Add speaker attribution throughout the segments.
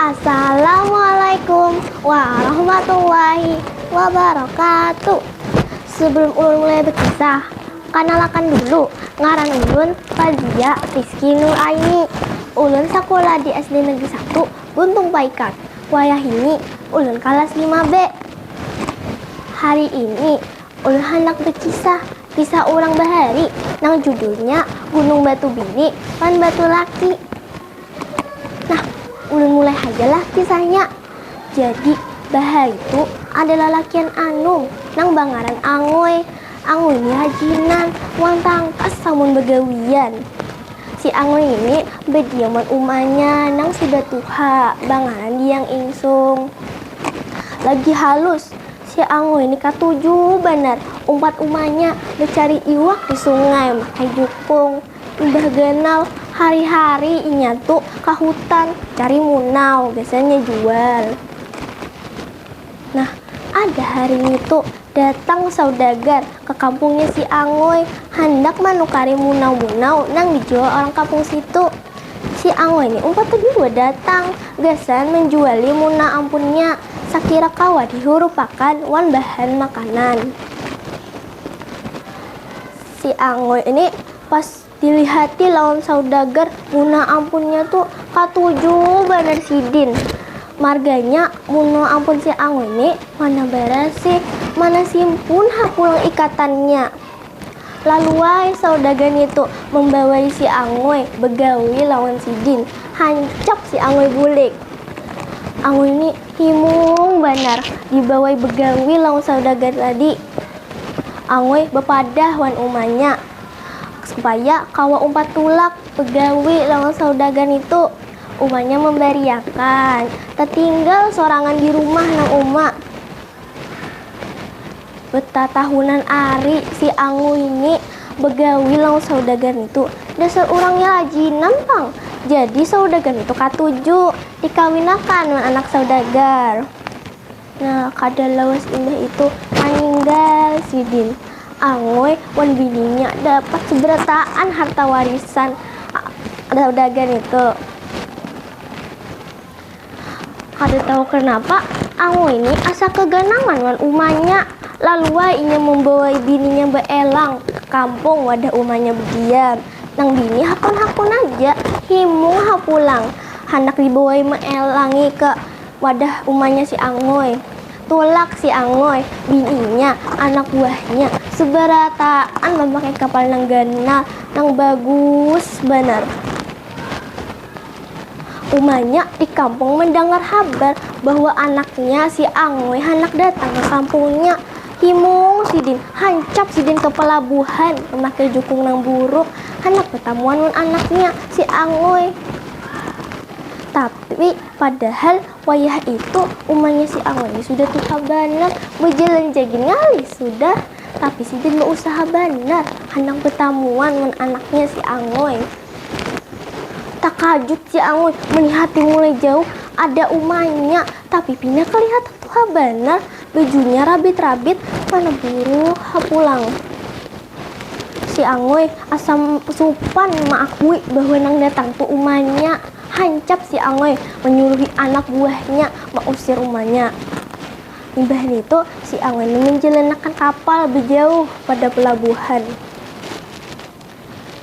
Speaker 1: Assalamualaikum warahmatullahi wabarakatuh. Sebelum ulun mulai berkisah, kenalkan dulu, ngaran ulun Fazia Rizky Nuraini. Ulun sekolah di SD Negeri 1 Buntung Paikan. Wayah ini ulun kelas 5B. Hari ini ulun hendak berkisah orang bahari nang judulnya Gunung Batu Bini lan Batu Laki. Nah, ulun mulai ajalah kisahnya. Jadi bahari itu adalah lakian anu nang bangaran Angoy. Angoy ini hajinan uang tangkas samun begawian. Si Angoy ini bediaman umanya nang si Batuha bangaran diang insung. Lagi halus si Angoy ini katuju benar umpat umanya mencari iwak di sungai makai jukung. Mbah Genal hari-hari inya tuh ke hutan cari munau, biasanya jual. Nah, ada hari itu datang saudagar ke kampungnya si Angoy, hendak manukari munau-munau nang dijual orang kampung situ. Si Angoy ini umpat kedua datang, gasan menjuali muna ampunnya, sakira kawa dihurupakan wan bahan makanan. Si Angoy ini pas dilihati lawan saudagar muna ampunnya tuh katuju bener sidin. Marganya muna ampun si Angoy ini mana berasi, mana simpun hapulang ikatannya. Lalu wae saudagar itu membawai si Angoy begawi lawan sidin, hancap si Angoy bulik. Angoy ini himung benar dibawai begawi lawan saudagar tadi. Angoy bepadah wan umanya supaya kawa umpat tulak begawi lawan saudagar itu. Umanya memberiakan, tertinggal sorangan di rumah nang uma. Betah tahunan ari si Angoy ini begawi lawan saudagar itu. Dasar orangnya hajinan pang. Jadi saudagar itu katuju dikawinakan dengan anak saudagar. Nah, kada lawas indah itu meninggal sidin. Angoy wan bininya dapat seberataan harta warisan saudagar itu. Kada tahu kenapa Angoy ini asa keganangan wan umanya. Lalu inya membawa bininya beelang ke kampung wadah umanya berdiam. Nang bini hakon-hakon aja himung hapulang. Hendak dibawa meelangi ke wadah umanya si Angoy. Tulak si Angoy, bininya, anak buahnya seberataan memakai kapal nang ganal, nang bagus benar. Umanya di kampung mendengar kabar bahwa anaknya si Angoy hendak datang ke kampungnya. Himung sidin, hancap sidin ke pelabuhan memakai jukung nang buruk, hendak pertemuan dengan anaknya si Angoy. Tapi padahal wayah itu umanya si Angoy sudah tua benar, berjalan jagin ngali sudah. Tapi sidin berusaha benar hendak pertemuan dengan anaknya si Angoy. Tak kajut si Angoy melihat mulai jauh ada umanya, tapi pindah kelihatan tua benar, bajunya rabit-rabit, mana buru hapulang. Si Angoy asam supan mengakui bahwa nang datang tuh umanya. Hancap si Angoy menyuruhi anak buahnya mengusir umanya. Imbah itu si Angoy menjelenakan kapal berjauh pada pelabuhan.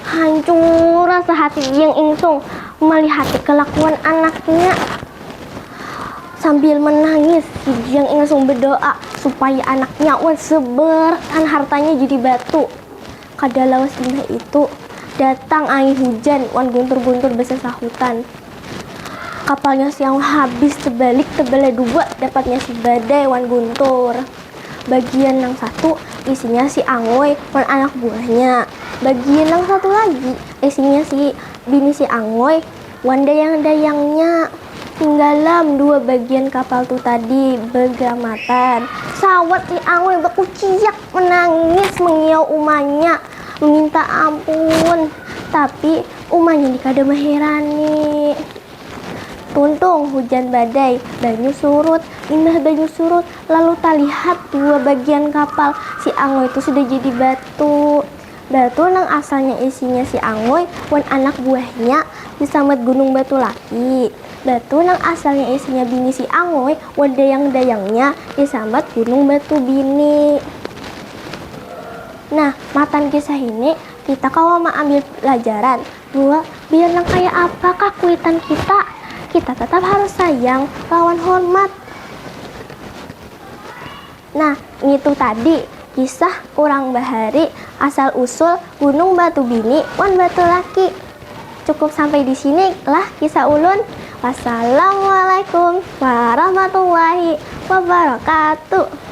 Speaker 1: Hancur rasa hati yang insung melihat kelakuan anaknya. Sambil menangis, si Jiang insung berdoa supaya anaknya wan seber dan hartanya jadi batu. Kada lawas indah itu datang angin hujan wan guntur-guntur besesahutan. Kapalnya siang habis terbalik dua dapatnya si badai wan guntur. Bagian yang satu isinya si Angoy wan anak buahnya. Bagian yang satu lagi isinya si bini si Angoy wan dayang-dayangnya. Tinggalam dua bagian kapal tuh tadi bergamatan. Sawat si Angoy berkuciak menangis mengiau umanya meminta ampun. Tapi umanya dikada meherani. Tuntung hujan badai, banyu surut, indah banyu surut, lalu terlihat dua bagian kapal si Angoy itu sudah jadi batu. Batu nang asalnya isinya si Angoy wan anak buahnya disambat Gunung Batu Laki. Batu nang asalnya isinya bini si Angoy, wadayang-dayangnya disambat gunung Batu Bini. Nah, matan kisah ini kita kalau mau ambil pelajaran bahwa biar nang kayak apakah kuitan kita tetap harus sayang, lawan hormat. Nah, itu tadi kisah Urang Bahari asal usul gunung Batu Bini wan batu laki. Cukup sampai di sini lah kisah ulun. Wassalamualaikum warahmatullahi wabarakatuh.